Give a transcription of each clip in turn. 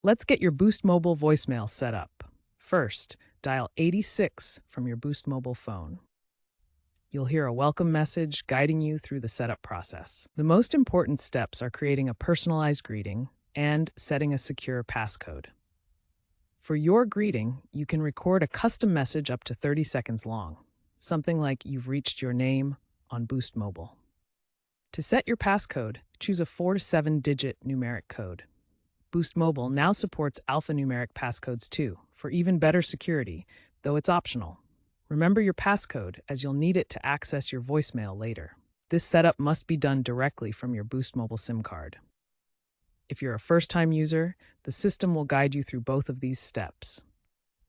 Let's get your Boost Mobile voicemail set up. First, dial 86 from your Boost Mobile phone. You'll hear a welcome message guiding you through the setup process. The most important steps are creating a personalized greeting and setting a secure passcode. For your greeting, you can record a custom message up to 30 seconds long, something like "You've reached your name" on Boost Mobile. To set your passcode, choose a 4 to 7-digit numeric code. Boost Mobile now supports alphanumeric passcodes too, for even better security, though it's optional. Remember your passcode, as you'll need it to access your voicemail later. This setup must be done directly from your Boost Mobile SIM card. If you're a first-time user, the system will guide you through both of these steps.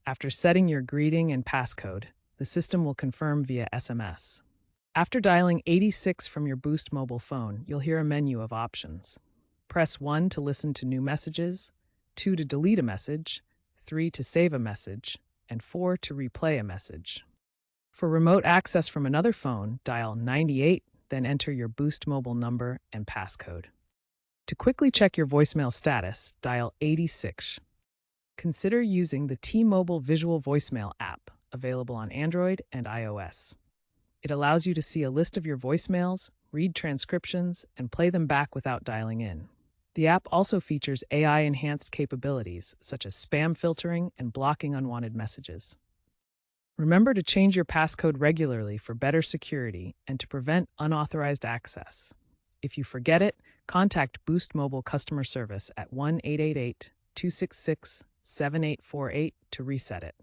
After setting your greeting and passcode, the system will confirm via SMS. After dialing 86 from your Boost Mobile phone, you'll hear a menu of options. Press 1 to listen to new messages, 2 to delete a message, 3 to save a message, and 4 to replay a message. For remote access from another phone, dial 98, then enter your Boost Mobile number and passcode. To quickly check your voicemail status, dial 86. Consider using the T-Mobile Visual Voicemail app, available on Android and iOS. It allows you to see a list of your voicemails, read transcriptions, and play them back without dialing in. The app also features AI-enhanced capabilities, such as spam filtering and blocking unwanted messages. Remember to change your passcode regularly for better security and to prevent unauthorized access. If you forget it, contact Boost Mobile customer service at 1-888-266-7848 to reset it.